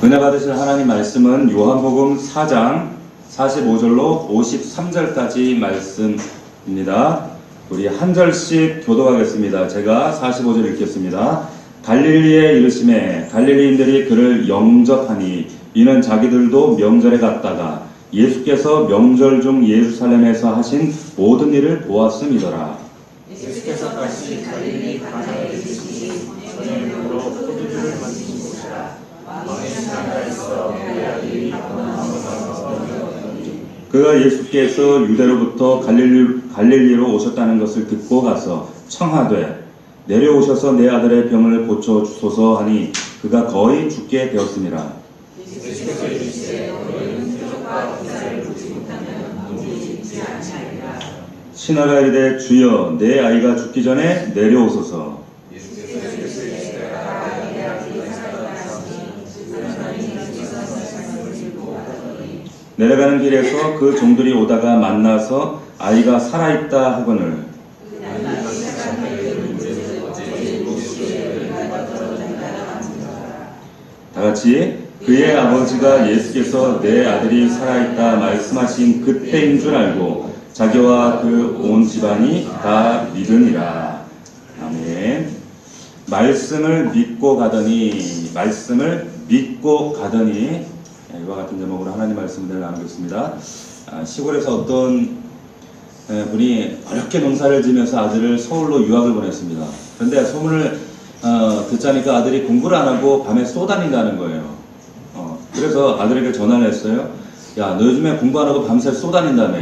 은혜 받으실 하나님 말씀은 요한복음 4장 45절로 53절까지 말씀입니다. 우리 한 절씩 교독하겠습니다. 제가 45절 읽겠습니다. 갈릴리에 이르시매 갈릴리인들이 그를 영접하니 이는 자기들도 명절에 갔다가 예수께서 명절 중 예루살렘에서 하신 모든 일을 보았음이더라. 예수께서 다시 갈릴리 가나에 이르시니 소년으로 포도주를 만드신 곳이라. 왕의 나라에서 그 아들이 그가 예수께서 유대로부터 갈릴리로 오셨다는 것을 듣고 가서 청하되 내려오셔서 내 아들의 병을 고쳐 주소서 하니 그가 거의 죽게 되었습니다. 예수께서 이르시되 너희는 표적과 기사를 보지 못하면 아무도 믿지 아니하리라. 신하가 이르되 주여 내 아이가 죽기 전에 내려오소서. 예수께서 이르시되 내 아들이 살아나시니 내려가는 길에서 그 종들이 오다가 만나서 아이가 살아있다 하거늘 다같이 그의 아버지가 예수께서 내 아들이 살아있다 말씀하신 그때인 줄 알고 자기와 그 온 집안이 다 믿으니라. 아멘. 말씀을 믿고 가더니 이와 같은 제목으로 하나님 말씀을 나누겠습니다. 시골에서 어떤 분이 어렵게 농사를 지면서 아들을 서울로 유학을 보냈습니다. 그런데 소문을 듣자니까 아들이 공부를 안 하고 밤에 쏘다닌다는 거예요. 그래서 아들에게 전화를 했어요. 야, 너 요즘에 공부 안 하고 밤새 쏘다닌다며.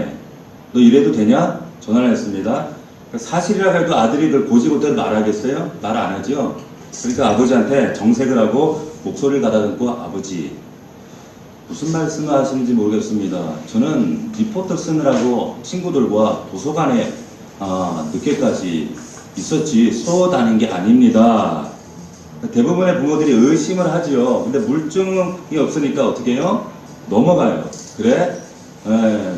너 이래도 되냐? 전화를 했습니다. 사실이라 해도 아들이 늘 고지고대로 말하겠어요? 말 안 하죠? 그러니까 아버지한테 정색을 하고 목소리를 가다듬고 아버지 무슨 말씀을 하시는지 모르겠습니다. 저는 리포트 쓰느라고 친구들과 도서관에 늦게까지 있었지 쏘다닌 게 아닙니다. 대부분의 부모들이 의심을 하지요. 근데 물증이 없으니까 어떻게 해요? 넘어가요. 그래?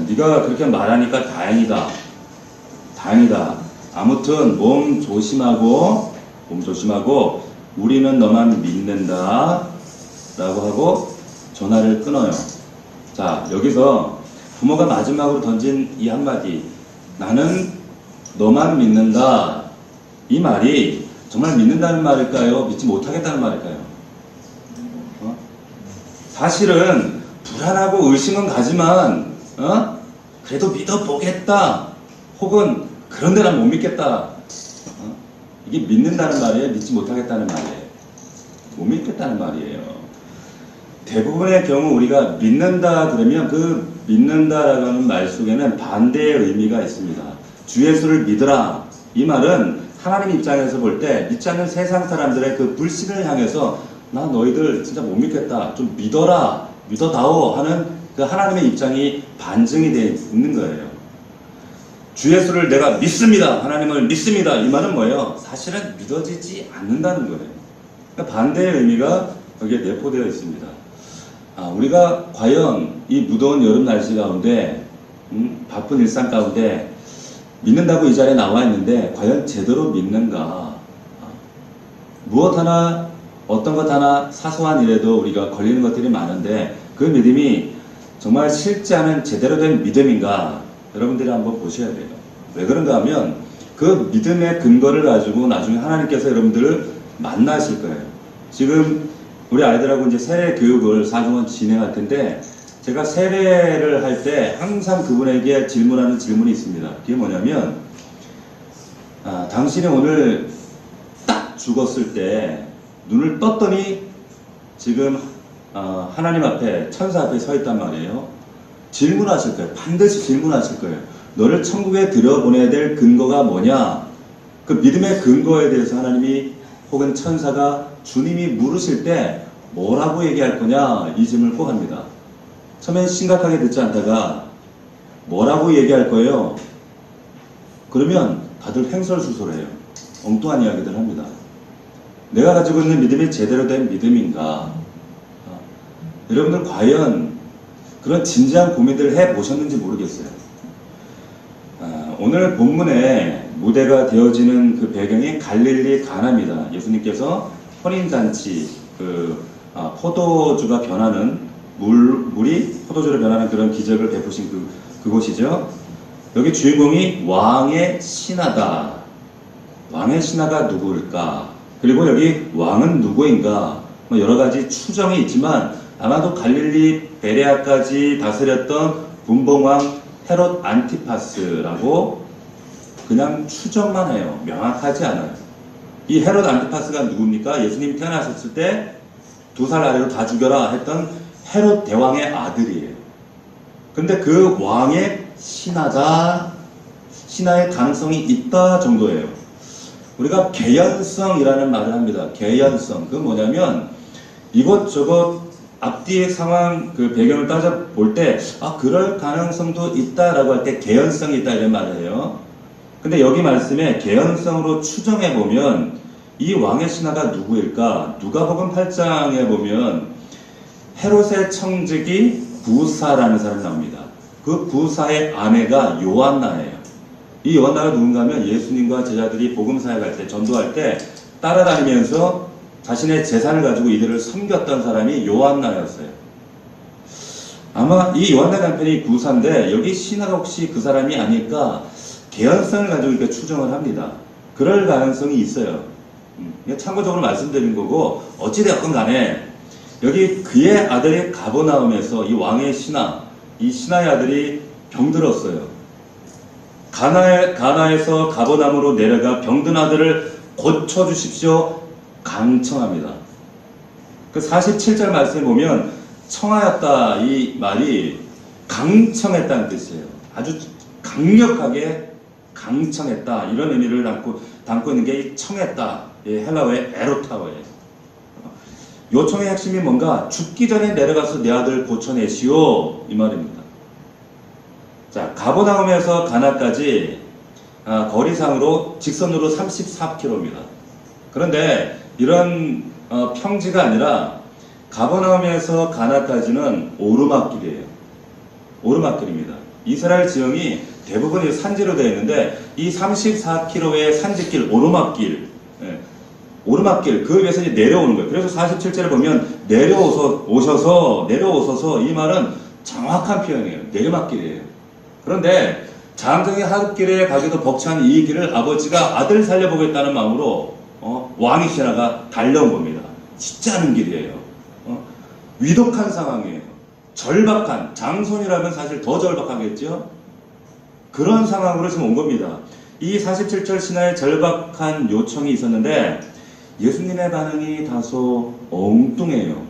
네가 그렇게 말하니까 다행이다. 아무튼 몸 조심하고 우리는 너만 믿는다 라고 하고 전화를 끊어요. 자, 여기서 부모가 마지막으로 던진 이 한마디, 나는 너만 믿는다. 이 말이 정말 믿는다는 말일까요? 믿지 못하겠다는 말일까요? 사실은 불안하고 의심은 가지만 그래도 믿어보겠다. 혹은 그런데 난 못 믿겠다. 이게 믿는다는 말이에요? 믿지 못하겠다는 말이에요? 못 믿겠다는 말이에요. 대부분의 경우 우리가 믿는다 그러면 그 믿는다라고 하는 말 속에는 반대의 의미가 있습니다. 주 예수를 믿으라. 이 말은 하나님 입장에서 볼 때 믿지 않는 세상 사람들의 그 불신을 향해서 나 너희들 진짜 못 믿겠다. 좀 믿어라. 믿어다오 하는 그 하나님의 입장이 반증이 되어 있는 거예요. 주 예수를 내가 믿습니다. 하나님을 믿습니다. 이 말은 뭐예요? 사실은 믿어지지 않는다는 거예요. 그러니까 반대의 의미가 여기에 내포되어 있습니다. 우리가 과연 이 무더운 여름 날씨 가운데 바쁜 일상 가운데 믿는다고 이 자리에 나와 있는데 과연 제대로 믿는가? 무엇 하나 어떤 것 하나 사소한 일에도 우리가 걸리는 것들이 많은데 그 믿음이 정말 실지 않은 제대로 된 믿음인가? 여러분들이 한번 보셔야 돼요. 왜 그런가 하면 그 믿음의 근거를 가지고 나중에 하나님께서 여러분들을 만나실 거예요. 지금 우리 아이들하고 이제 세례 교육을 4주간 진행할 텐데 제가 세례를 할 때 항상 그분에게 질문하는 질문이 있습니다. 그게 뭐냐면 당신이 오늘 딱 죽었을 때 눈을 떴더니 지금 하나님 앞에 천사 앞에 서 있단 말이에요. 질문하실 거예요. 반드시 질문하실 거예요. 너를 천국에 들여보내야 될 근거가 뭐냐? 그 믿음의 근거에 대해서 하나님이 혹은 천사가 주님이 물으실 때 뭐라고 얘기할 거냐? 이 질문을 꼭 합니다. 처음엔 심각하게 듣지 않다가 뭐라고 얘기할 거예요? 그러면 다들 횡설수설해요. 엉뚱한 이야기들 합니다. 내가 가지고 있는 믿음이 제대로 된 믿음인가? 여러분들 과연 그런 진지한 고민들을 해보셨는지 모르겠어요. 오늘 본문의 무대가 되어지는 그 배경이 갈릴리 가나입니다. 예수님께서 혼인잔치 포도주가 변하는 물이 포도주로 변하는 그런 기적을 베푸신 그곳이죠. 여기 주인공이 왕의 신하다. 왕의 신하가 누구일까? 그리고 여기 왕은 누구인가? 뭐 여러 가지 추정이 있지만 아마도 갈릴리 베레아까지 다스렸던 분봉왕 헤롯 안티파스라고 그냥 추정만 해요. 명확하지 않아요. 이 헤롯 안티파스가 누굽니까? 예수님 태어나셨을 때 2살 아래로 다 죽여라 했던 헤롯 대왕의 아들이에요. 근데 그 왕의 신하다, 신하의 가능성이 있다 정도예요. 우리가 개연성이라는 말을 합니다. 개연성. 그건 뭐냐면 이것저것 앞뒤의 상황 그 배경을 따져 볼 때 그럴 가능성도 있다라고 할 때 개연성이 있다 이런 말을 해요. 근데 여기 말씀에 개연성으로 추정해 보면 이 왕의 신하가 누구일까? 누가복음 8장에 보면 헤롯의 청지기 부사라는 사람이 나옵니다. 그 부사의 아내가 요한나예요. 이 요한나가 누군가 하면 예수님과 제자들이 복음사에 갈 때, 전도할 때 따라다니면서 자신의 재산을 가지고 이들을 섬겼던 사람이 요한나였어요. 아마 이 요한나 남편이 부사인데 여기 신하가 혹시 그 사람이 아닐까 개연성을 가지고 이렇게 추정을 합니다. 그럴 가능성이 있어요. 참고적으로 말씀드린 거고 어찌되었건 간에 여기 그의 아들이 가버나움에서 이 왕의 신하, 이 신하의 아들이 병들었어요. 가나에서 가버나움으로 내려가 병든 아들을 고쳐주십시오. 강청합니다. 그 47절 말씀에 보면 청하였다 이 말이 강청했다는 뜻이에요. 아주 강력하게 강청했다 이런 의미를 담고 있는 게 이 청했다. 헬라어의 에로타어예요. 요청의 핵심이 뭔가 죽기 전에 내려가서 내 아들 고쳐내시오 이 말입니다. 자, 가버나움에서 가나까지 거리상으로 직선으로 34km입니다. 그런데 이런 평지가 아니라 가버나움에서 가나까지는 오르막길이에요. 오르막길입니다. 이스라엘 지형이 대부분 산지로 되어 있는데 이 34km의 산지길 오르막길 오르막길 그 위에서 이제 내려오는 거예요. 그래서 47절에 보면 내려오셔서 이 말은 정확한 표현이에요. 내리막길이에요. 그런데 장정의 하굣길에 가기도 벅찬 이 길을 아버지가 아들 살려보겠다는 마음으로 왕의 신하가 달려온 겁니다. 쉽지 않은 길이에요. 위독한 상황이에요. 절박한, 장손이라면 사실 더 절박하겠죠? 그런 상황으로 지금 온 겁니다. 이 47절 신하의 절박한 요청이 있었는데 예수님의 반응이 다소 엉뚱해요.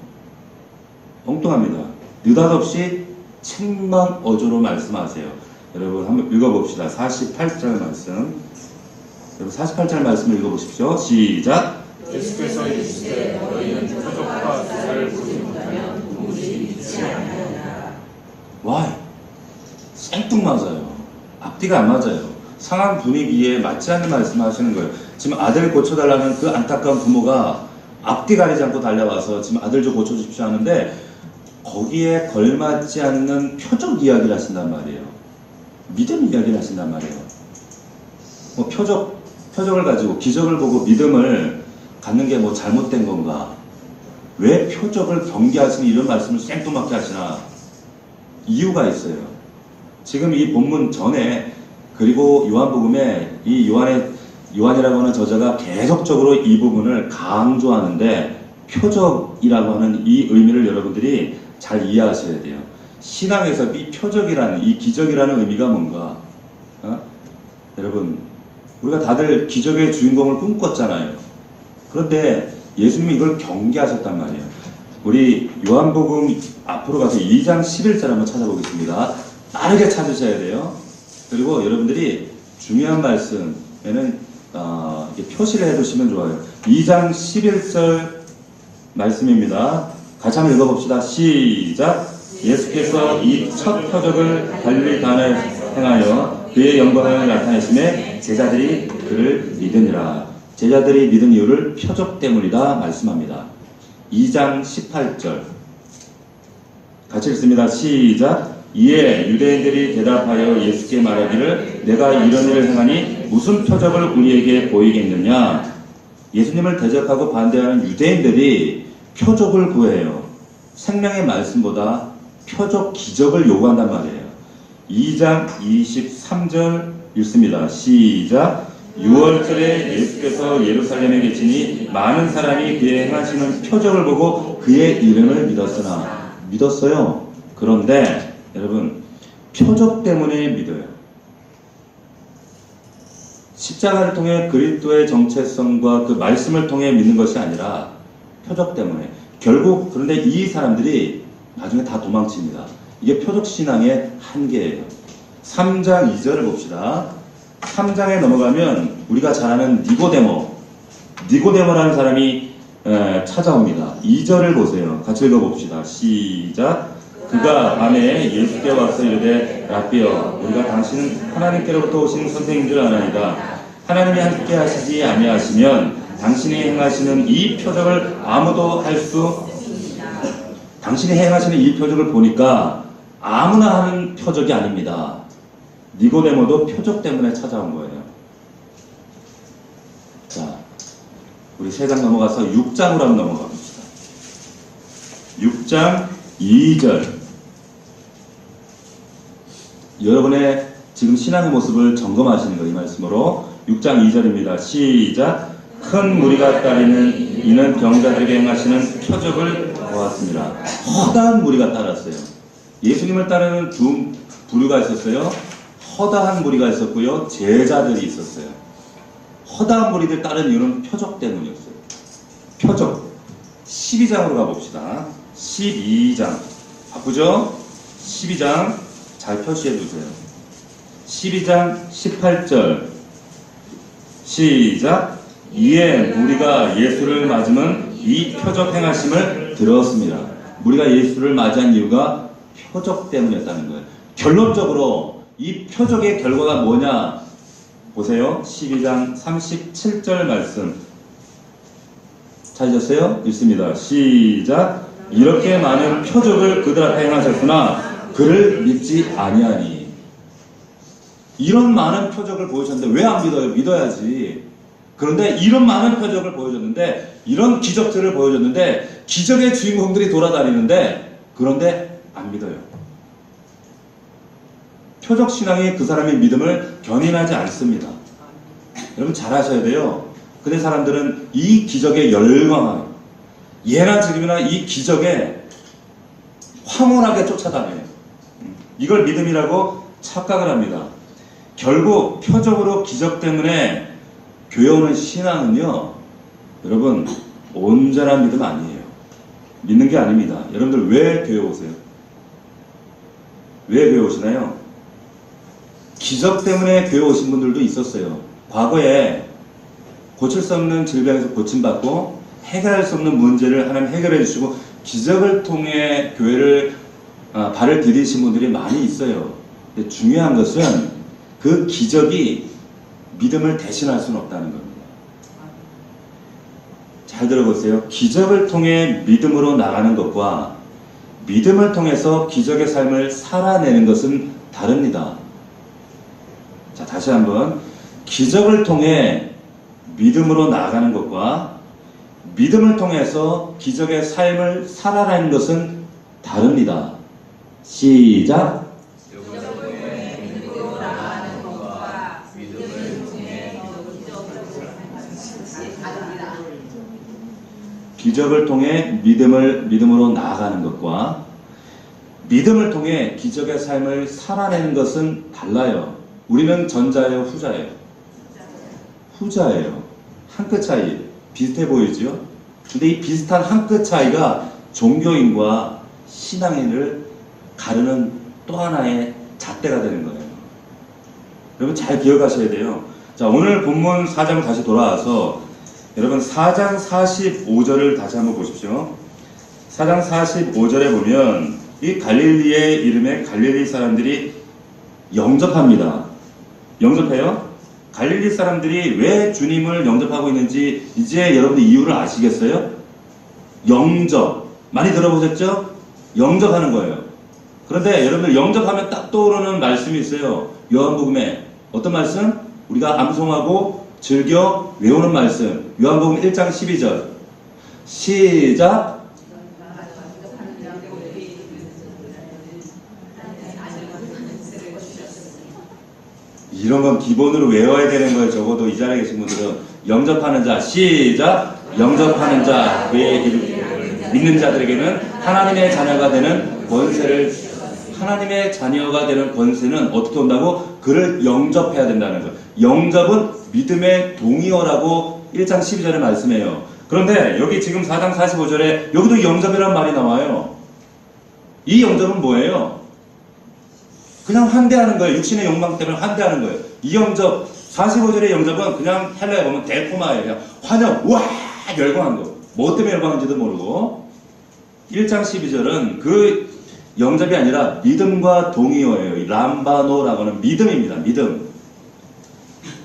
엉뚱합니다. 느닷없이 책망어조로 말씀하세요. 여러분 한번 읽어봅시다. 48절 말씀. 여러분 48절 말씀을 읽어보십시오. 시작. 예수께서 이르시되 너희는 표적과 기사를 보지 못하면 도무지 믿지 아니하리라. 와, 생뚱맞아요. 앞뒤가 안 맞아요. 상황 분위기에 맞지 않는 말씀을 하시는 거예요. 지금 아들 고쳐달라는 그 안타까운 부모가 앞뒤 가리지 않고 달려와서 지금 아들 좀 고쳐주십시오 하는데 거기에 걸맞지 않는 표적 이야기를 하신단 말이에요. 믿음 이야기를 하신단 말이에요. 뭐 표적을 가지고 기적을 보고 믿음을 갖는 게 뭐 잘못된 건가? 왜 표적을 경계하시는 이런 말씀을 생뚱맞게 하시나? 이유가 있어요. 지금 이 본문 전에 그리고 요한복음에 이 요한이라고 하는 저자가 계속적으로 이 부분을 강조하는데 표적이라고 하는 이 의미를 여러분들이 잘 이해하셔야 돼요. 신앙에서 이 표적이라는 이 기적이라는 의미가 뭔가? 여러분 우리가 다들 기적의 주인공을 꿈꿨잖아요. 그런데 예수님이 이걸 경계하셨단 말이에요. 우리 요한복음 앞으로 가서 2장 11절 한번 찾아보겠습니다. 빠르게 찾으셔야 돼요. 그리고 여러분들이 중요한 말씀에는 이렇게 표시를 해두시면 좋아요. 2장 11절 말씀입니다. 같이 한번 읽어봅시다. 시작. 예수께서 이 첫 표적을 갈릴리 가나에 행하여 그의 영광을 나타내심에 제자들이 그를 믿으니라. 제자들이 믿은 이유를 표적 때문이다 말씀합니다. 2장 18절 같이 읽습니다. 시작. 이에 유대인들이 대답하여 예수께 말하기를 내가 이런 일을 행하니 무슨 표적을 우리에게 보이겠느냐. 예수님을 대적하고 반대하는 유대인들이 표적을 구해요. 생명의 말씀보다 표적 기적을 요구한단 말이에요. 2장 23절 읽습니다. 시작. 6월절에 예수께서 예루살렘에 계시니 많은 사람이 그의 행하시는 표적을 보고 그의 이름을 믿었어요. 그런데 여러분, 표적 때문에 믿어요. 십자가를 통해 그리스도의 정체성과 그 말씀을 통해 믿는 것이 아니라 표적 때문에. 결국 그런데 이 사람들이 나중에 다 도망칩니다. 이게 표적 신앙의 한계예요. 3장 2절을 봅시다. 3장에 넘어가면 우리가 잘 아는 니고데모라는 사람이 찾아옵니다. 2절을 보세요. 같이 읽어봅시다. 시작. 그가 밤에 예수께 와서 이르되 랍비여, 우리가 당신은 하나님께로부터 오신 선생인 줄 아나이다. 하나님이 함께 하시지 아니하시면 당신이 행하시는 이 표적을 아무도 당신이 행하시는 이 표적을 보니까 아무나 하는 표적이 아닙니다. 니고데모도 표적 때문에 찾아온 거예요. 자, 우리 3장 넘어가서 6장으로 한번 넘어가 봅시다. 6장 2절. 여러분의 지금 신앙의 모습을 점검하시는 거예요. 이 말씀으로 6장 2절입니다. 시작. 큰 무리가 따르는 이는 병자들에게 행하시는 표적을 보았습니다. 허다한 무리가 따랐어요. 예수님을 따르는 두 부류가 있었어요. 허다한 무리가 있었고요. 제자들이 있었어요. 허다한 무리들 따른 이유는 표적 때문이었어요. 표적. 12장으로 가봅시다. 12장. 바쁘죠? 12장 잘 표시해 두세요. 12장 18절. 시작. 이에 무리가 예수를 맞으면 이 표적 행하심을 들었습니다. 무리가 예수를 맞이한 이유가 표적 때문이었다는 거예요. 결론적으로 이 표적의 결과가 뭐냐 보세요. 12장 37절 말씀 찾으셨어요? 읽습니다. 시작. 이렇게 많은 표적을 그들 앞에 행하셨으나 그를 믿지 아니하니. 이런 많은 표적을 보여줬는데 왜 안 믿어요? 믿어야지. 그런데 이런 많은 표적을 보여줬는데, 이런 기적들을 보여줬는데, 기적의 주인공들이 돌아다니는데, 그런데 안 믿어요. 표적 신앙이 그 사람의 믿음을 견인하지 않습니다. 여러분 잘 아셔야 돼요. 근데 사람들은 이 기적에 열광하요. 예나 지금이나 이 기적에 황홀하게 쫓아다녀요. 이걸 믿음이라고 착각을 합니다. 결국 표적으로 기적 때문에 교회 오는 신앙은요, 여러분 온전한 믿음 아니에요. 믿는 게 아닙니다. 여러분들 왜 교회 오세요? 왜 교회 오시나요? 기적 때문에 교회 오신 분들도 있었어요. 과거에 고칠 수 없는 질병에서 고침받고 해결할 수 없는 문제를 하나님 해결해 주시고 기적을 통해 교회를 발을 디디신 분들이 많이 있어요. 근데 중요한 것은 그 기적이 믿음을 대신할 수는 없다는 겁니다. 잘 들어보세요. 기적을 통해 믿음으로 나가는 것과 믿음을 통해서 기적의 삶을 살아내는 것은 다릅니다. 자, 다시 한번. 기적을 통해 믿음으로 나아가는 것과 믿음을 통해서 기적의 삶을 살아내는 것은 다릅니다. 시작. 기적을 통해 믿음으로 나아가는 것과 믿음을 통해 기적의 삶을 살아내는 것은 달라요. 우리는 전자예요, 후자예요? 후자예요. 한 끗 차이. 비슷해 보이죠? 근데 이 비슷한 한 끗 차이가 종교인과 신앙인을 가르는 또 하나의 잣대가 되는 거예요. 여러분 잘 기억하셔야 돼요. 자, 오늘 본문 4장 다시 돌아와서 여러분 4장 45절을 다시 한번 보십시오. 4장 45절에 보면 이 갈릴리의 이름에 갈릴리 사람들이 영접합니다. 영접해요? 갈릴리 사람들이 왜 주님을 영접하고 있는지 이제 여러분들 이유를 아시겠어요? 영접. 많이 들어보셨죠? 영접하는 거예요. 그런데 여러분들 영접하면 딱 떠오르는 말씀이 있어요. 요한복음에 어떤 말씀? 우리가 암송하고 즐겨 외우는 말씀. 요한복음 1장 12절. 시작. 이런 건 기본으로 외워야 되는 거예요. 적어도 이 자리에 계신 분들은. 영접하는 자, 시작! 영접하는 자, 그의 이름, 믿는 자들에게는 하나님의 자녀가 되는 권세를, 하나님의 자녀가 되는 권세는 어떻게 온다고? 그를 영접해야 된다는 거예요. 영접은 믿음의 동의어라고 1장 12절에 말씀해요. 그런데 여기 지금 4장 45절에 여기도 영접이라는 말이 나와요. 이 영접은 뭐예요? 그냥 환대하는 거예요. 육신의 욕망 때문에 환대하는 거예요. 이 영접, 45절의 영접은 그냥 헬라에 보면 데코마예요. 그냥 환영, 우와! 열광한 거. 뭐 때문에 열광한지도 모르고. 1장 12절은 그 영접이 아니라 믿음과 동의어예요. 람바노라고 하는 믿음입니다. 믿음.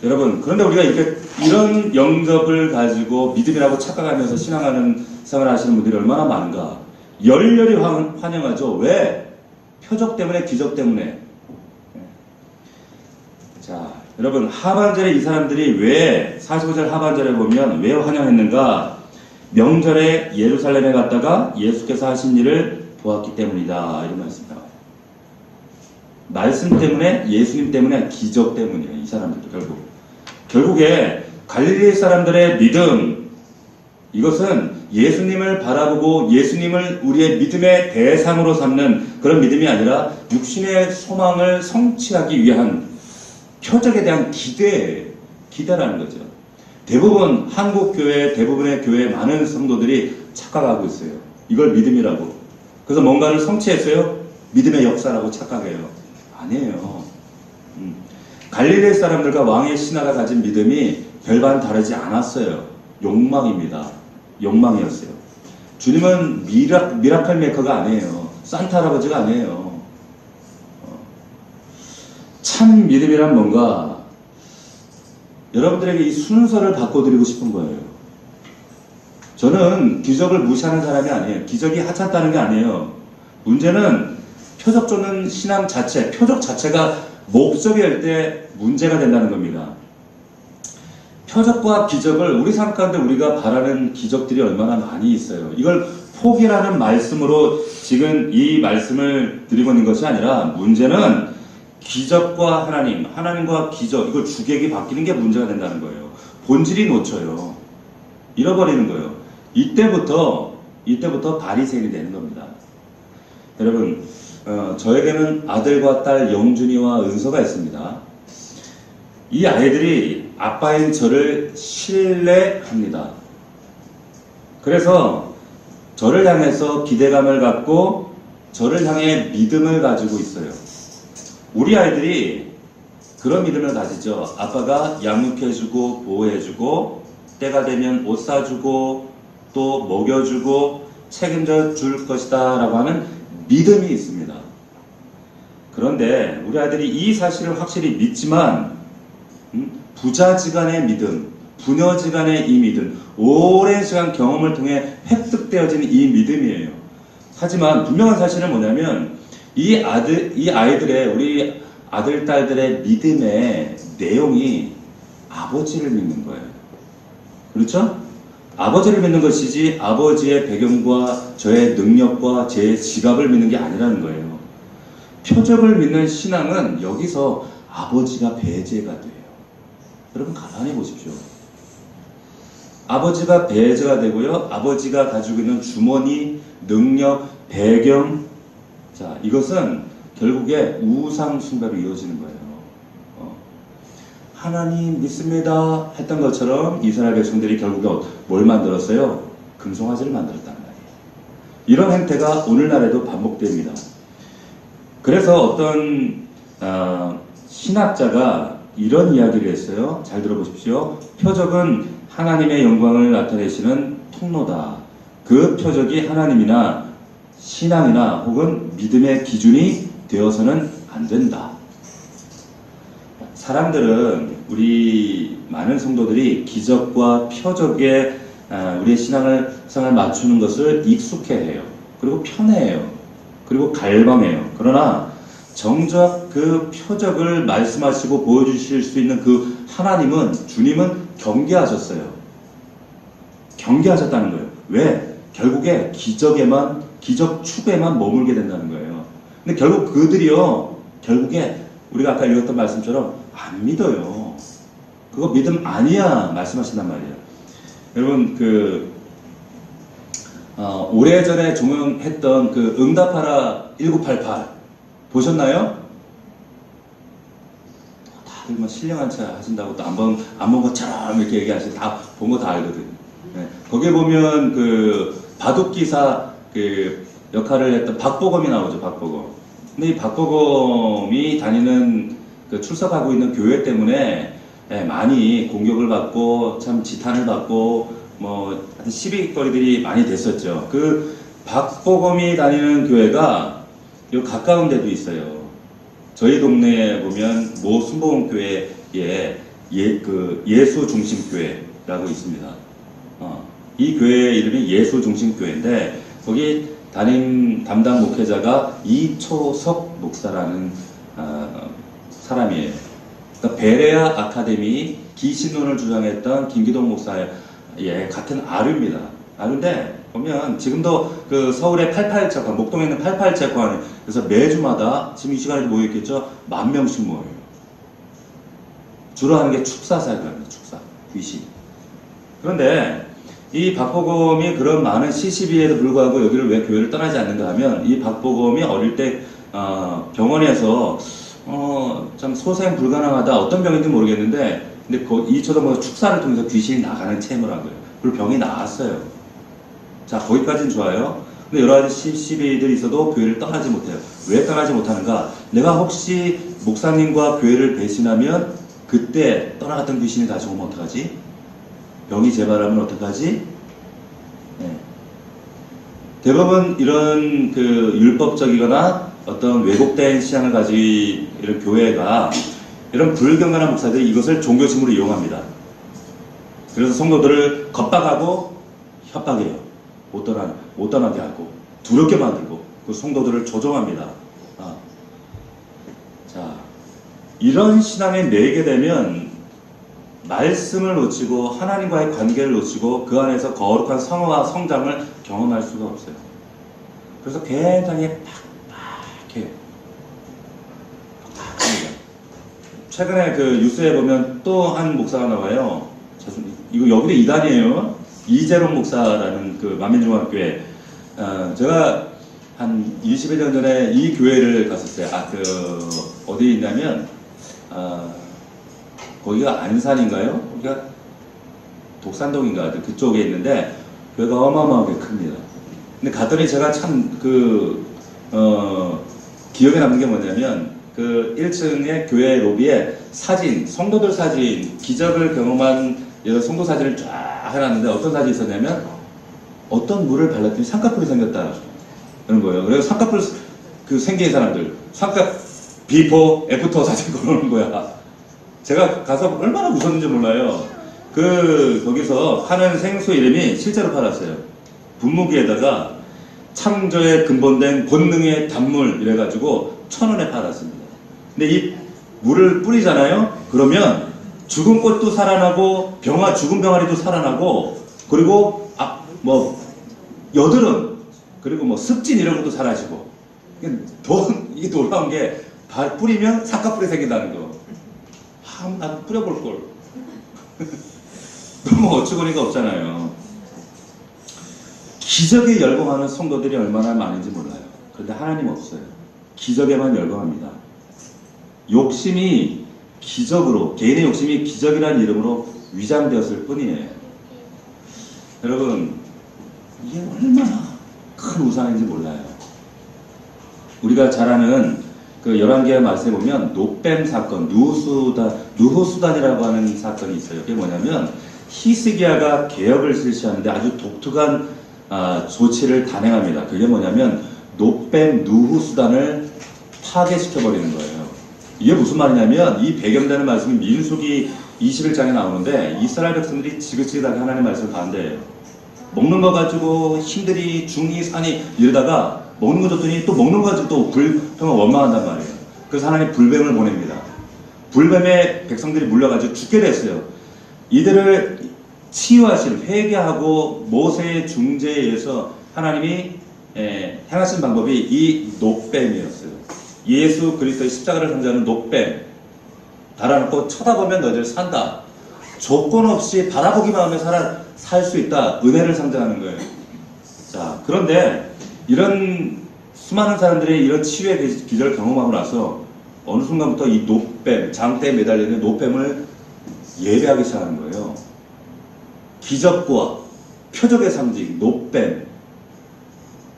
여러분, 그런데 우리가 이런 영접을 가지고 믿음이라고 착각하면서 신앙하는 생활을 하시는 분들이 얼마나 많은가. 열렬히 환영하죠. 왜? 표적 때문에, 기적 때문에. 자, 여러분, 하반절에 이 사람들이 왜, 45절 하반절에 보면 왜 환영했는가? 명절에 예루살렘에 갔다가 예수께서 하신 일을 보았기 때문이다. 이런 말씀 나와요. 말씀 때문에, 예수님 때문에, 기적 때문이에요. 이 사람들도 결국에 갈릴리 사람들의 믿음, 이것은 예수님을 바라보고 예수님을 우리의 믿음의 대상으로 삼는 그런 믿음이 아니라 육신의 소망을 성취하기 위한 표적에 대한 기대라는 거죠. 대부분 한국교회, 대부분의 교회 많은 성도들이 착각하고 있어요. 이걸 믿음이라고. 그래서 뭔가를 성취했어요? 믿음의 역사라고 착각해요. 아니에요. 갈릴리 사람들과 왕의 신하가 가진 믿음이 별반 다르지 않았어요. 욕망입니다. 욕망이었어요. 주님은 미라클 메이커가 아니에요. 산타 할아버지가 아니에요. 참 믿음이란 뭔가 여러분들에게 이 순서를 바꿔드리고 싶은 거예요. 저는 기적을 무시하는 사람이 아니에요. 기적이 하찮다는 게 아니에요. 문제는 표적 쫓는 신앙 자체, 표적 자체가 목적이 될 때 문제가 된다는 겁니다. 표적과 기적을 우리 삶 가운데 우리가 바라는 기적들이 얼마나 많이 있어요. 이걸 포기라는 말씀으로 지금 이 말씀을 드리고 있는 것이 아니라 문제는 기적과 하나님과 기적, 이걸 주객이 바뀌는 게 문제가 된다는 거예요. 본질이 놓쳐요. 잃어버리는 거예요. 이때부터 바리새인이 되는 겁니다. 여러분, 저에게는 아들과 딸 영준이와 은서가 있습니다. 이 아이들이 아빠인 저를 신뢰합니다. 그래서 저를 향해서 기대감을 갖고 저를 향해 믿음을 가지고 있어요. 우리 아이들이 그런 믿음을 가지죠. 아빠가 양육해주고 보호해주고 때가 되면 옷 사주고 또 먹여주고 책임져 줄 것이다 라고 하는 믿음이 있습니다. 그런데 우리 아이들이 이 사실을 확실히 믿지만 부자지간의 믿음, 부녀지간의 이 믿음, 오랜 시간 경험을 통해 획득되어진 이 믿음이에요. 하지만 분명한 사실은 뭐냐면 이 아이들의, 우리 아들, 딸들의 믿음의 내용이 아버지를 믿는 거예요. 그렇죠? 아버지를 믿는 것이지 아버지의 배경과 저의 능력과 제 지갑을 믿는 게 아니라는 거예요. 표적을 믿는 신앙은 여기서 아버지가 배제가 돼요. 여러분 가만히 보십시오. 아버지가 배제가 되고요. 아버지가 가지고 있는 주머니, 능력, 배경, 자, 이것은 결국에 우상 숭배로 이어지는 거예요. 하나님 믿습니다 했던 것처럼 이스라엘 백성들이 결국에 뭘 만들었어요? 금송아지를 만들었단 말이에요. 이런 행태가 오늘날에도 반복됩니다. 그래서 어떤 신학자가 이런 이야기를 했어요. 잘 들어보십시오. 표적은 하나님의 영광을 나타내시는 통로다. 그 표적이 하나님이나 신앙이나 혹은 믿음의 기준이 되어서는 안 된다. 사람들은, 우리 많은 성도들이 기적과 표적에 우리의 신앙을 맞추는 것을 익숙해해요. 그리고 편해해요. 그리고 갈망해요. 그러나 정작 그 표적을 말씀하시고 보여주실 수 있는 그 하나님은, 주님은 경계하셨어요. 경계하셨다는 거예요. 왜? 결국에 기적 추구에만 머물게 된다는 거예요. 근데 결국 그들이요, 결국에 우리가 아까 읽었던 말씀처럼 안 믿어요. 그거 믿음 아니야 말씀하신단 말이에요. 여러분 오래전에 종영했던 그 응답하라 1988 보셨나요? 다들 뭐 신령한 차 하신다고 또 안 본 것처럼 이렇게 얘기하시고 다 본 거 다 알거든요. 네. 거기에 보면 그 바둑기사 그 역할을 했던 박보검이 나오죠. 박보검. 근데 이 박보검이 다니는 그 출석하고 있는 교회 때문에 많이 공격을 받고 참 지탄을 받고 뭐 시비거리들이 많이 됐었죠. 그 박보검이 다니는 교회가 요 가까운 데도 있어요. 저희 동네에 보면 모 순복음교회에 예수중심교회라고 있습니다. 이 교회의 이름이 예수중심교회인데 거기 담당 목회자가 이초석 목사라는 사람이에요. 그러니까 베레아 아카데미 기신론을 주장했던 김기동 목사의 같은 아류입니다. 아류인데 보면 지금도 그 서울의 88체관, 목동에 있는 88체관 그래서 매주마다 지금 이 시간에 모여있겠죠? 10,000명씩 모여요. 주로 하는 게 축사사역입니다. 축사, 귀신. 그런데 이 박보검이 그런 많은 시시비에도 불구하고 여기를 왜 교회를 떠나지 않는가 하면 이 박보검이 어릴 때 병원에서 참 소생 불가능하다 어떤 병인지 모르겠는데 근데 이처럼 축사를 통해서 귀신이 나가는 체험을 한 거예요. 그리고 병이 나았어요. 자 거기까지는 좋아요. 근데 여러 가지 시비들이 있어도 교회를 떠나지 못해요. 왜 떠나지 못하는가? 내가 혹시 목사님과 교회를 배신하면 그때 떠나갔던 귀신이 다시 오면 어떡하지? 병이 재발하면 어떡하지? 네. 대부분 이런 그 율법적이거나 어떤 왜곡된 신앙을 가진 이런 교회가 이런 불경건한 목사들이 이것을 종교심으로 이용합니다. 그래서 성도들을 겁박하고 협박해요. 못 떠나게 하고 두렵게 만들고 그 성도들을 조종합니다. 자, 이런 신앙에 매이게 되면 말씀을 놓치고 하나님과의 관계를 놓치고 그 안에서 거룩한 성화와 성장을 경험할 수가 없어요. 그래서 굉장히 팍팍해요. 팍팍합니다. 최근에 그 뉴스에 보면 또 한 목사가 나와요. 이거 여기도 이단이에요. 이재롱 목사라는 그 만민중앙교회. 제가 한 20여 년 전에 이 교회를 갔었어요. 어디에 있냐면, 거기가 안산인가요? 거기가 독산동인가 그쪽에 있는데 교회가 어마어마하게 큽니다. 근데 갔더니 제가 참 기억에 남는 게 뭐냐면 그 1층의 교회 로비에 사진, 성도들 사진, 기적을 경험한 여러 성도 사진을 쫙 해놨는데 어떤 사진이 있었냐면 어떤 물을 발랐더니 쌍꺼풀이 생겼다 그런 거예요. 그래서 쌍꺼풀 생긴 사람들 쌍꺼풀 비포 애프터 사진 걸어놓은 거야. 제가 가서 얼마나 무서웠는지 몰라요. 거기서 파는 생수 이름이 실제로 팔았어요. 분무기에다가 창조의 근본된 본능의 단물 이래가지고 1,000원에 팔았습니다. 근데 이 물을 뿌리잖아요? 그러면 죽은 꽃도 살아나고 죽은 병아리도 살아나고 그리고 여드름 그리고 습진 이런 것도 사라지고 이게 놀라운 게 뿌리면 쌍꺼풀이 생긴다는 거. 나도 뿌려볼걸. 너무 어처구니가 없잖아요. 기적에 열광하는 성도들이 얼마나 많은지 몰라요. 그런데 하나님 없어요. 기적에만 열광합니다. 욕심이 기적으로, 개인의 욕심이 기적이라는 이름으로 위장되었을 뿐이에요. 여러분, 이게 얼마나 큰 우상인지 몰라요. 우리가 잘 아는 그 11개의 말씀에 보면 노뱀 사건, 누후수단이라고 하는 사건이 있어요. 그게 뭐냐면 히스기야가 개혁을 실시하는데 아주 독특한 조치를 단행합니다. 그게 뭐냐면 노뱀 누후수단을 파괴시켜버리는 거예요. 이게 무슨 말이냐면 이 배경되는 말씀이 민수기 21장에 나오는데 이스라엘 백성들이 지긋지긋하게 하나님의 말씀을 반대해요. 먹는 거 가지고 힘들이 중이 산이 이러다가 먹는 거 줬더니 또 먹는 거 가지고 또 불평을 원망한단 말이에요. 그래서 하나님 불뱀을 보냅니다. 불뱀에 백성들이 물려가지고 죽게 됐어요. 이들을 치유하실 회개하고 모세의 중재에 의해서 하나님이 행하신 방법이 이 노뱀이었어요. 예수 그리스도의 십자가를 상징하는 노뱀. 달아놓고 쳐다보면 너희들 산다. 조건 없이 바라보기만 하면 살 수 있다. 은혜를 상징하는 거예요. 자, 그런데 이런 수많은 사람들이 이런 치유의 기절을 경험하고 나서 어느 순간부터 이 노뱀, 장대에 매달리는 노뱀을 예배하기 시작하는 거예요. 기적과 표적의 상징, 노뱀.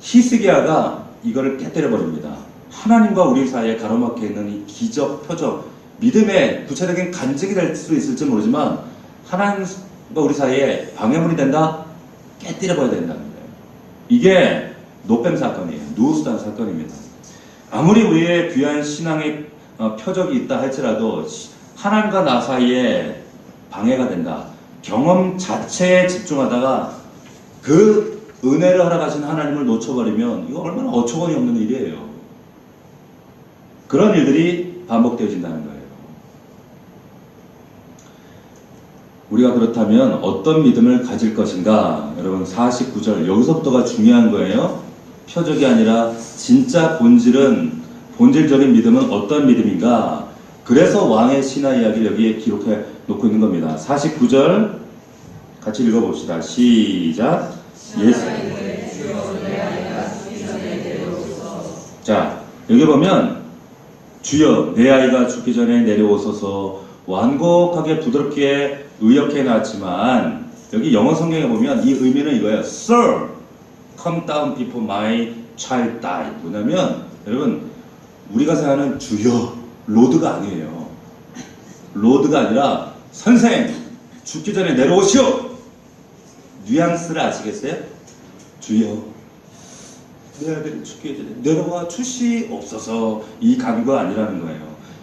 히스기야가 이거를 깨뜨려 버립니다. 하나님과 우리 사이에 가로막혀 있는 이 기적, 표적, 믿음의 구체적인 간증이 될 수 있을지 모르지만 하나님과 우리 사이에 방해물이 된다? 깨뜨려 버려야 된다는 거예요. 이게 노뱀 사건이에요. 누우스단 사건입니다. 아무리 우리의 귀한 신앙의 표적이 있다 할지라도 하나님과 나 사이에 방해가 된다. 경험 자체에 집중하다가 그 은혜를 허락하신 하나님을 놓쳐버리면 이거 얼마나 어처구니 없는 일이에요. 그런 일들이 반복되어진다는 거예요. 우리가 그렇다면 어떤 믿음을 가질 것인가? 여러분 49절 여기서부터가 중요한 거예요. 표적이 아니라 진짜 본질적인 믿음은 어떤 믿음인가? 그래서 왕의 신화 이야기를 여기에 기록해 놓고 있는 겁니다. 49절 같이 읽어봅시다. 시작. 자, 여기 보면 주여 내 아이가 죽기 전에 내려오소서. 완곡하게 부드럽게 의역해 놨지만 여기 영어 성경에 보면 이 의미는 이거예요. Sir, come down before my child die. 뭐냐면 여러분 우리가 생각하는 주여 로드가 아니에요. 로드가 아니라 선생 죽기 전에 내려오시오. 뉘앙스를 아시겠어요? 주여 내 아들이 죽기 전에 내려와 주시옵소서. 이 간구가 아니라는 거예요.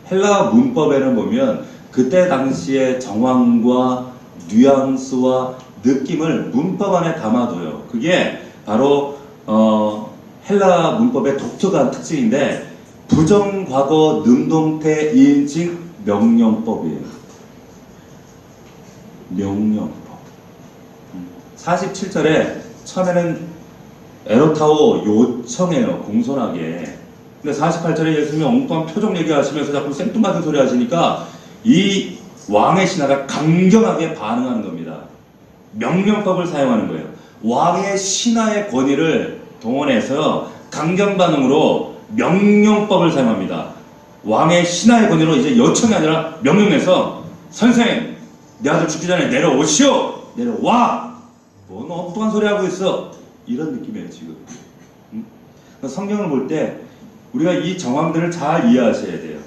헬라어 문법에는 보면 그때 당시의 정황과 뉘앙스와 느낌을 문법 안에 담아둬요. 그게 바로 헬라 문법의 독특한 특징인데 부정과거 능동태 이인칭 명령법이에요. 명령법. 47절에 처음에는 에로타오 요청해요. 공손하게. 근데 48절에 예수님이 엉뚱한 표정 얘기하시면서 자꾸 생뚱맞은 소리 하시니까 이 왕의 신하가 강경하게 반응하는 겁니다. 명령법을 사용하는 거예요. 왕의 신하의 권위를 동원해서 강경 반응으로 명령법을 사용합니다. 왕의 신하의 권위로 이제 요청이 아니라 명령해서 선생 내 아들 죽기 전에 내려오시오. 내려와. 뭔 엉뚱한 소리 하고 있어. 이런 느낌이에요 지금. 성경을 볼 때 우리가 이 정황들을 잘 이해하셔야 돼요.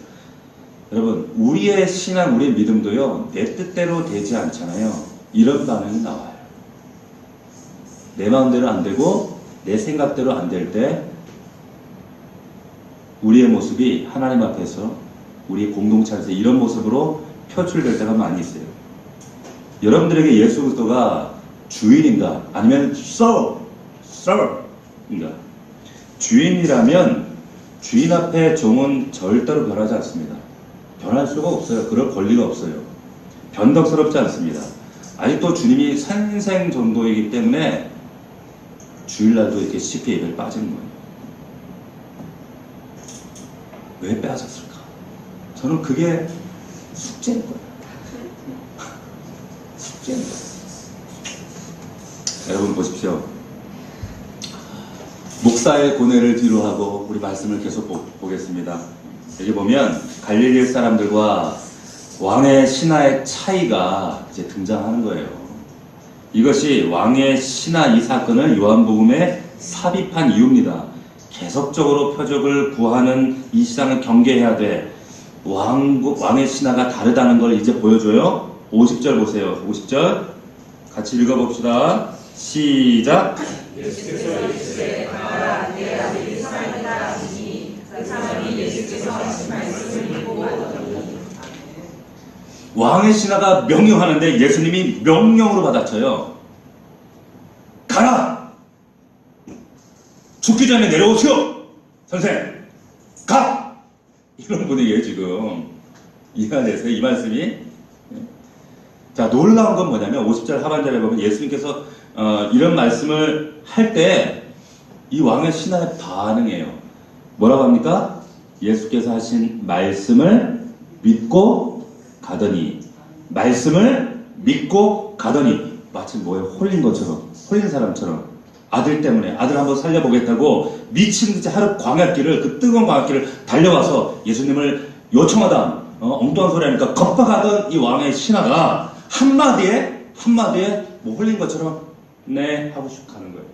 여러분 우리의 신앙, 우리의 믿음도요 내 뜻대로 되지 않잖아요. 이런 반응이 나와요. 내 마음대로 안 되고 내 생각대로 안 될 때 우리의 모습이 하나님 앞에서 우리 공동체 안에서 이런 모습으로 표출될 때가 많이 있어요. 여러분들에게 예수 그리스도가 주인인가 아니면 Sir인가? 주인이라면 주인 앞에 종은 절대로 변하지 않습니다. 변할 수가 없어요. 그럴 권리가 없어요. 변덕스럽지 않습니다. 아직도 주님이 선생 정도이기 때문에 주일날도 이렇게 쉽게 예배를 빠지는 거예요. 왜 빼앗았을까? 저는 그게 숙제인 거예요. 숙제인 거예요. 여러분 보십시오. 목사의 고뇌를 뒤로하고 우리 말씀을 계속 보겠습니다. 여기 보면 갈릴리 사람들과 왕의 신하의 차이가 이제 등장하는 거예요. 이것이 왕의 신하 이 사건을 요한복음에 삽입한 이유입니다. 계속적으로 표적을 구하는 이 시장을 경계해야 돼. 왕의 신하가 다르다는 걸 이제 보여줘요. 50절 보세요. 50절 같이 읽어봅시다. 시작. 예수께서 이르시되 가라 내 아들이 살아있다 하시니 그 사람이 예수께서 하신 말씀을 믿고 받았더니. 왕의 신하가 명령하는데 예수님이 명령으로 받아쳐요. 가라! 죽기 전에 내려오시오! 선생! 가! 이런 분위기예요 지금. 이해가 되세요? 이 말씀이? 자, 놀라운 건 뭐냐면 50절 하반절에 보면 예수님께서 이런 말씀을 할 때 이 왕의 신하의 반응이에요. 뭐라고 합니까? 예수께서 하신 말씀을 믿고 가더니 말씀을 믿고 가더니 마치 뭐에 홀린 것처럼 홀린 사람처럼 아들 때문에 아들 한번 살려보겠다고 미친 듯이 하루 광야길을 그 뜨거운 광야길을 달려와서 예수님을 요청하다 엉뚱한 소리 하니까 겁박하던 이 왕의 신하가 한마디에 뭐 홀린 것처럼 네 하고 슉 가는 거예요.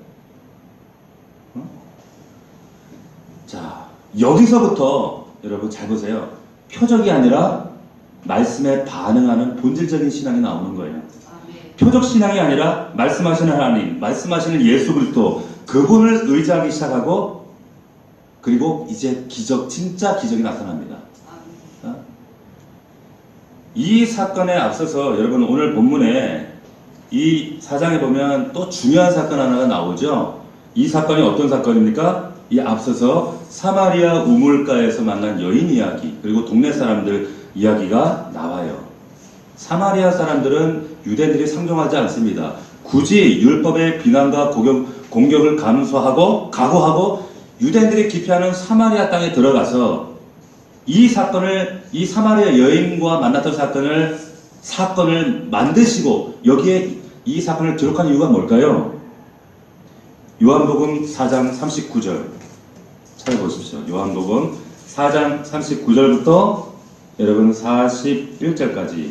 자, 여기서부터 여러분 잘 보세요. 표적이 아니라 말씀에 반응하는 본질적인 신앙이 나오는 거예요. 표적 신앙이 아니라 말씀하시는 하나님, 말씀하시는 예수 그리스도 그분을 의지하기 시작하고 그리고 이제 진짜 기적이 나타납니다. 이 사건에 앞서서 여러분 오늘 본문에 이 4장에 보면 또 중요한 사건 하나가 나오죠. 이 사건이 어떤 사건입니까? 이 앞서서 사마리아 우물가에서 만난 여인 이야기 그리고 동네 사람들 이야기가 나와요. 사마리아 사람들은 유대인들이 상종하지 않습니다. 굳이 율법의 비난과 공격을 각오하고 유대인들이 기피하는 사마리아 땅에 들어가서 이 사마리아 여인과 만났던 사건을 만드시고 여기에 이 사건을 기록한 이유가 뭘까요? 요한복음 4장 39절 찾아보십시오. 요한복음 4장 39절부터 여러분 41절까지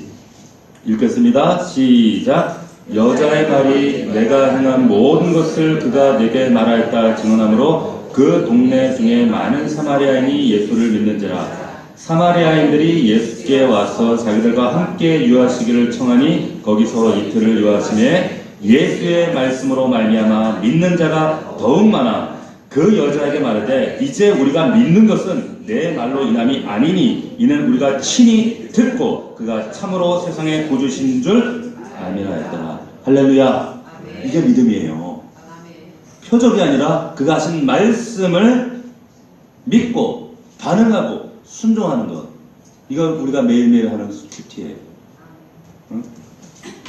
읽겠습니다. 시작. 여자의 말이 내가 행한 모든 것을 그가 내게 말하였다 증언하므로 그 동네 중에 많은 사마리아인이 예수를 믿는지라. 사마리아인들이 예수께 와서 자기들과 함께 유하시기를 청하니 거기서 이틀을 유하심에 예수의 말씀으로 말미암아 믿는 자가 더욱 많아. 그 여자에게 말하되 이제 우리가 믿는 것은 내 말로 인함이 아니니 이는 우리가 친히 듣고 그가 참으로 세상의 구주신 줄 알미라였더라. 할렐루야. 이게 믿음이에요. 표적이 아니라 그가 하신 말씀을 믿고 반응하고 순종하는 것. 이건 우리가 매일매일 하는 큐티예요. 응?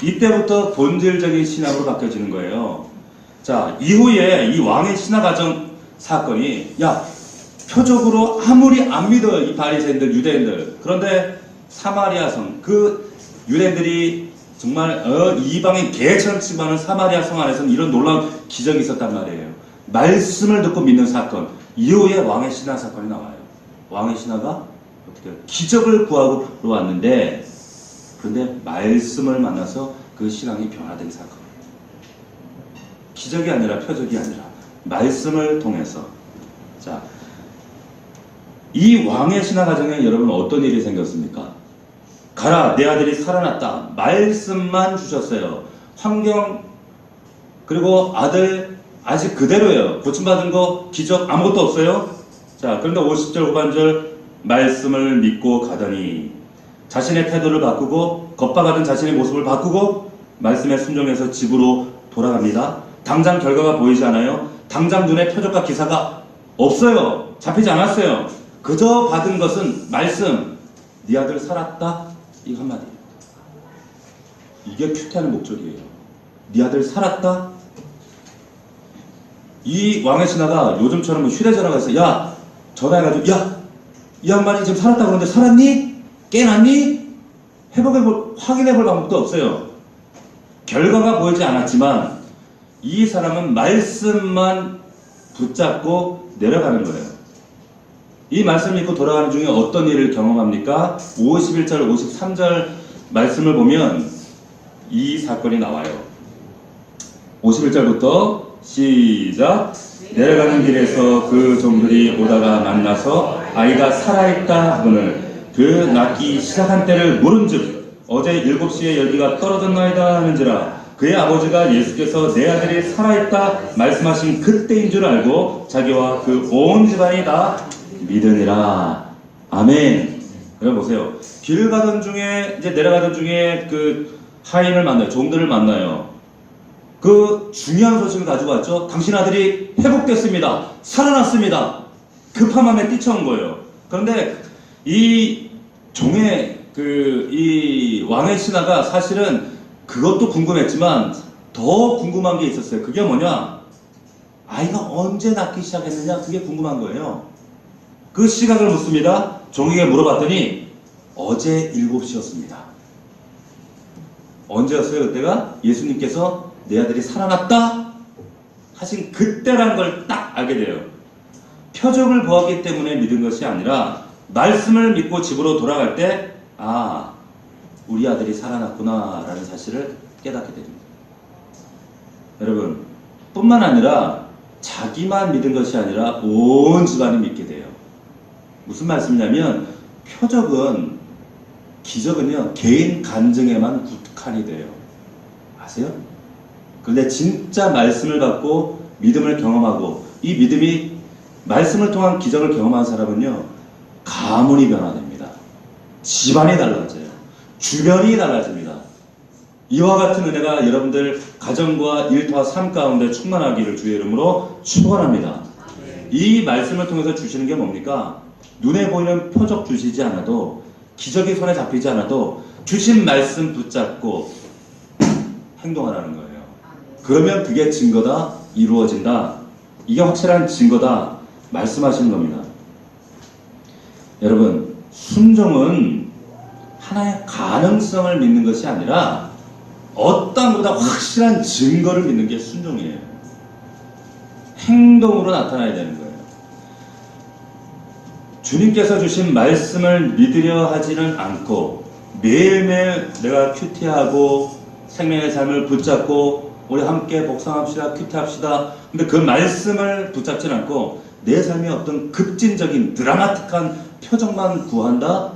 이때부터 본질적인 신앙으로 바뀌어지는 거예요. 자, 이후에 이 왕의 신하 가정 사건이 표적으로 아무리 안 믿어요. 이 바리새인들 유대인들. 그런데 사마리아 성 그 유대인들이 정말 이방인 개처럼 취급하는 사마리아 성 안에서는 이런 놀라운 기적이 있었단 말이에요. 말씀을 듣고 믿는 사건. 이후에 왕의 신하 사건이 나와요. 왕의 신하가 어떻게 기적을 구하러 왔는데 그런데 말씀을 만나서 그 신앙이 변화된 사건. 기적이 아니라 표적이 아니라 말씀을 통해서. 자, 이 왕의 신하 가정에 여러분 어떤 일이 생겼습니까? 가라, 내 아들이 살아났다. 말씀만 주셨어요. 환경 그리고 아들 아직 그대로예요. 고침받은 거 기적 아무것도 없어요. 자, 그런데 50절 후반절 말씀을 믿고 가더니 자신의 태도를 바꾸고 겁박하던 자신의 모습을 바꾸고 말씀에 순종해서 집으로 돌아갑니다. 당장 결과가 보이지 않아요. 당장 눈에 표적과 기사가 없어요. 잡히지 않았어요. 그저 받은 것은 말씀. 네 아들 살았다. 이 한마디. 이게 큐티하는 목적이에요. 네 아들 살았다. 이 왕의 신하가 요즘처럼 휴대전화가 있어. 전화해가지고 이 양반이 지금 살았다 그러는데 살았니? 깨났니? 확인해볼 방법도 없어요. 결과가 보이지 않았지만 이 사람은 말씀만 붙잡고 내려가는 거예요. 이 말씀 믿고 돌아가는 중에 어떤 일을 경험합니까? 51절, 53절 말씀을 보면 이 사건이 나와요. 51절부터 시작. 내려가는 길에서 그 종들이 오다가 만나서 아이가 살아있다 하거늘 그 낳기 시작한 때를 물은즉 어제 7시에 열기가 떨어졌나이다 하는지라. 그의 아버지가 예수께서 내 아들이 살아있다 말씀하신 그때인 줄 알고 자기와 그 온 집안이 다 믿으니라. 아멘. 여러분 보세요. 길 가던 중에 이제 내려가던 중에 그 하인을 만나요. 종들을 만나요. 그 중요한 소식을 가지고 왔죠. 당신 아들이 회복됐습니다. 살아났습니다. 급한 마음에 뛰쳐온 거예요. 그런데 이 종의 이 왕의 신하가 사실은 그것도 궁금했지만 더 궁금한 게 있었어요. 그게 뭐냐? 아이가 언제 낳기 시작했느냐? 그게 궁금한 거예요. 그 시각을 묻습니다. 종에게 물어봤더니 어제 7시였습니다. 언제였어요? 그때가 예수님께서 내 아들이 살아났다 하신 그때라는 걸 딱 알게 돼요. 표적을 보았기 때문에 믿은 것이 아니라 말씀을 믿고 집으로 돌아갈 때 우리 아들이 살아났구나 라는 사실을 깨닫게 됩니다. 여러분, 뿐만 아니라 자기만 믿은 것이 아니라 온 집안이 믿게 돼요. 무슨 말씀이냐면 표적은, 기적은요 개인 간증에만 국한이 돼요. 아세요? 그런데 진짜 말씀을 받고 믿음을 경험하고 이 믿음이 말씀을 통한 기적을 경험한 사람은요 가문이 변화됩니다. 집안이 달라져요. 주변이 달라집니다. 이와 같은 은혜가 여러분들 가정과 일터와 삶 가운데 충만하기를 주의 이름으로 축원합니다. 이 말씀을 통해서 주시는 게 뭡니까? 눈에 보이는 표적 주시지 않아도, 기적이 손에 잡히지 않아도 주신 말씀 붙잡고 행동하라는 거예요. 그러면 그게 증거다, 이루어진다, 이게 확실한 증거다 말씀하시는 겁니다. 여러분, 순종은 하나의 가능성을 믿는 것이 아니라 어떤 것보다 확실한 증거를 믿는 게 순종이에요. 행동으로 나타나야 되는 거예요. 주님께서 주신 말씀을 믿으려 하지는 않고 매일매일 내가 큐티하고 생명의 삶을 붙잡고 우리 함께 복상합시다, 큐티합시다. 근데 그 말씀을 붙잡지는 않고 내 삶에 어떤 급진적인 드라마틱한 표정만 구한다?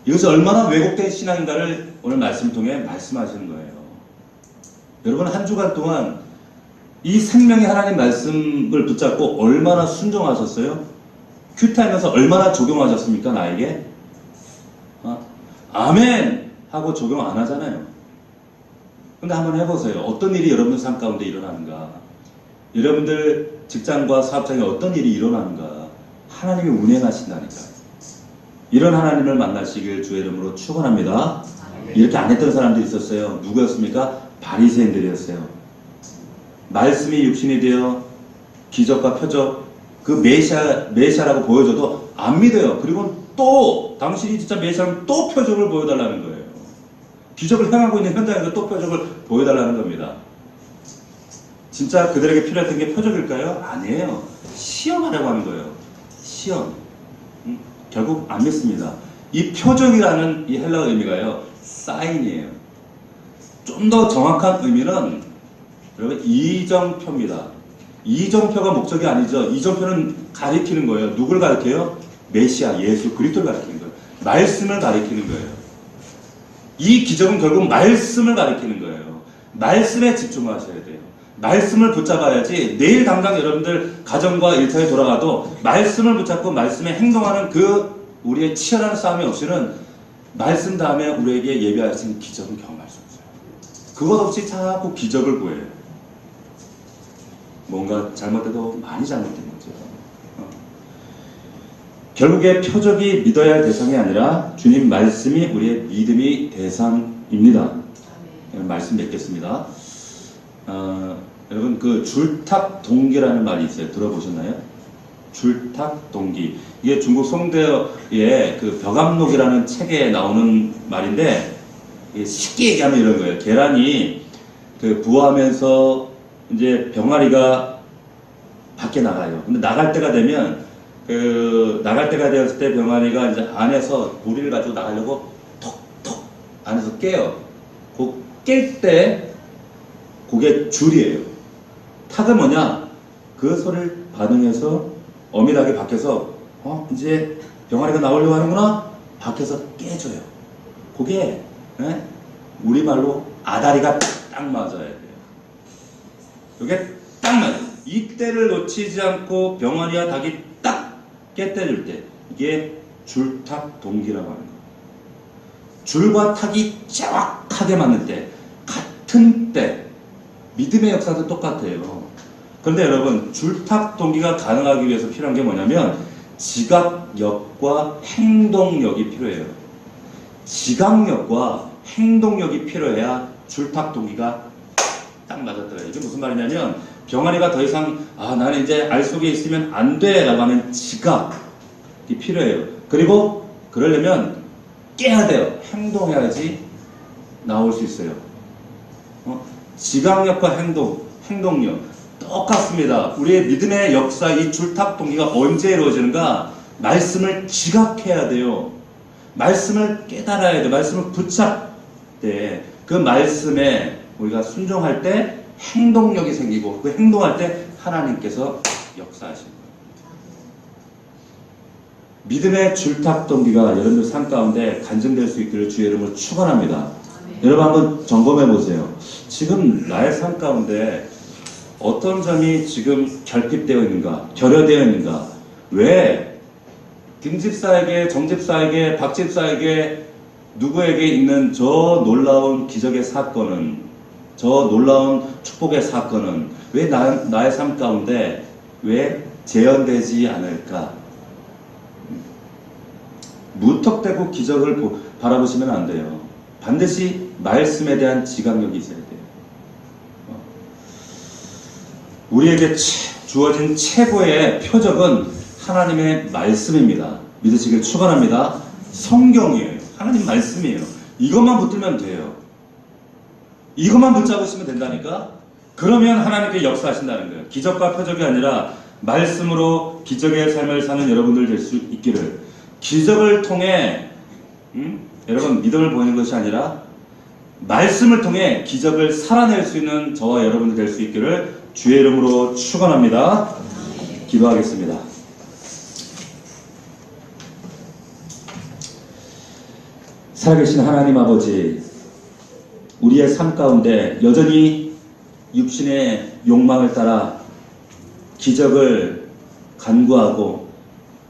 이것이 얼마나 왜곡된 신앙인가를 오늘 말씀을 통해 말씀하시는 거예요. 여러분, 한 주간 동안 이 생명의 하나님 말씀을 붙잡고 얼마나 순종하셨어요? 큐티하면서 얼마나 적용하셨습니까? 나에게? 아멘! 하고 적용 안 하잖아요. 근데 한번 해보세요. 어떤 일이 여러분들 삶 가운데 일어나는가? 여러분들 직장과 사업장에 어떤 일이 일어나는가? 하나님이 운행하신다니까. 이런 하나님을 만나시길 주의 이름으로 축원합니다. 이렇게 안 했던 사람들이 있었어요. 누구였습니까? 바리새인들이었어요. 말씀이 육신이 되어 기적과 표적, 그 메시아라고 보여줘도 안 믿어요. 그리고 또 당신이 진짜 메시아라면 또 표적을 보여달라는 거예요. 기적을 행하고 있는 현장에서 또 표적을 보여달라는 겁니다. 진짜 그들에게 필요했던 게 표적일까요? 아니에요. 시험하려고 하는 거예요. 시험. 결국 안 믿습니다. 이 표적이라는 이 헬라어 의미가요, 사인이에요. 좀 더 정확한 의미는 여러분 이정표입니다. 이정표가 목적이 아니죠. 이정표는 가리키는 거예요. 누굴 가리켜요? 메시아, 예수 그리스도를 가리키는 거예요. 말씀을 가리키는 거예요. 이 기적은 결국 말씀을 가리키는 거예요. 말씀에 집중하셔야 돼요. 말씀을 붙잡아야지 내일 당장 여러분들 가정과 일터에 돌아가도 말씀을 붙잡고 말씀에 행동하는 그 우리의 치열한 싸움이 없이는 말씀 다음에 우리에게 예비하신 기적은 경험할 수 없어요. 그것 없이 자꾸 기적을 구해요. 뭔가 잘못돼도 많이 잘못된 거죠. 결국에 표적이 믿어야 할 대상이 아니라 주님 말씀이 우리의 믿음이 대상입니다. 말씀 맺겠습니다. 여러분 그 줄탁동기라는 말이 있어요. 들어보셨나요? 줄탁동기. 이게 중국 송대의 그 벽암록이라는 책에 나오는 말인데 쉽게 얘기하면 이런 거예요. 계란이 그 부화하면서 이제 병아리가 밖에 나가요. 근데 나갈 때가 되면 나갈 때가 되었을 때 병아리가 이제 안에서 고리를 가지고 나가려고 톡톡 안에서 깨요. 그 깰 때 그게 줄이에요. 탁은 뭐냐? 그 소리를 반응해서 어미닭이 밖에서 이제 병아리가 나오려고 하는구나? 밖에서 깨줘요. 그게 우리말로 아다리가 딱 맞아야 돼요. 이게 딱 맞아요. 이때를 놓치지 않고 병아리와 닭이 딱 깨때릴 때 이게 줄탁 동기라고 하는 거예요. 줄과 탁이 정확하게 맞는 때, 같은 때, 믿음의 역사도 똑같아요. 그런데 여러분, 줄탁 동기가 가능하기 위해서 필요한 게 뭐냐면 지각력과 행동력이 필요해요. 지각력과 행동력이 필요해야 줄탁 동기가 딱 맞았더래요. 이게 무슨 말이냐면 병아리가 더 이상 나는 이제 알 속에 있으면 안 돼 라고 하는 지각이 필요해요. 그리고 그러려면 깨야 돼요. 행동해야지 나올 수 있어요. 지각력과 행동력 똑같습니다. 우리의 믿음의 역사, 이 줄탁 동기가 언제 이루어지는가? 말씀을 지각해야 돼요. 말씀을 깨달아야 돼요. 말씀을 붙잡되 그 말씀에 우리가 순종할 때 행동력이 생기고 그 행동할 때 하나님께서 역사하시는 거예요. 믿음의 줄탁 동기가 여러분들 삶 가운데 간증될 수 있기를 주의 이름으로 축원합니다. 여러분 한번 점검해 보세요. 지금 나의 삶 가운데 어떤 점이 지금 결핍되어 있는가, 결여되어 있는가? 왜 김집사에게, 정집사에게, 박집사에게, 누구에게 있는 저 놀라운 기적의 사건은, 저 놀라운 축복의 사건은 왜 나의 삶 가운데 왜 재현되지 않을까? 무턱대고 기적을 바라보시면 안 돼요. 반드시 말씀에 대한 지각력이 있어야 돼요. 우리에게 주어진 최고의 표적은 하나님의 말씀입니다. 믿으시길 축원합니다. 성경이에요. 하나님 말씀이에요. 이것만 붙들면 돼요. 이것만 붙잡으시면 된다니까? 그러면 하나님께 역사하신다는 거예요. 기적과 표적이 아니라 말씀으로 기적의 삶을 사는 여러분들 될 수 있기를. 기적을 통해 여러분 믿음을 보이는 것이 아니라 말씀을 통해 기적을 살아낼 수 있는 저와 여러분들 될 수 있기를 주의 이름으로 축원합니다. 기도하겠습니다. 살아계신 하나님 아버지, 우리의 삶 가운데 여전히 육신의 욕망을 따라 기적을 간구하고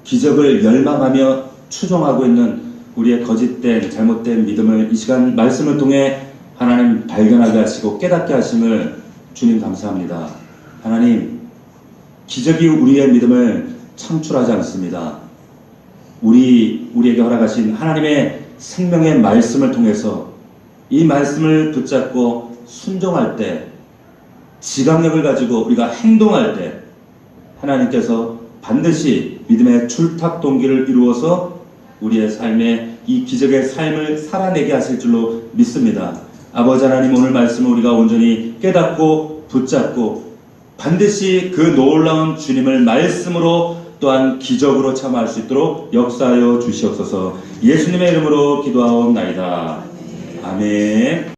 기적을 열망하며 추종하고 있는 우리의 거짓된 잘못된 믿음을 이 시간 말씀을 통해 하나님 발견하게 하시고 깨닫게 하심을 주님 감사합니다. 하나님, 기적이 우리의 믿음을 창출하지 않습니다. 우리에게 허락하신 하나님의 생명의 말씀을 통해서 이 말씀을 붙잡고 순종할 때, 지각력을 가지고 우리가 행동할 때 하나님께서 반드시 믿음의 출탁 동기를 이루어서 우리의 삶에 이 기적의 삶을 살아내게 하실 줄로 믿습니다. 아버지 하나님, 오늘 말씀을 우리가 온전히 깨닫고 붙잡고 반드시 그 놀라운 주님을 말씀으로 또한 기적으로 참여할 수 있도록 역사하여 주시옵소서. 예수님의 이름으로 기도하옵나이다. 아멘.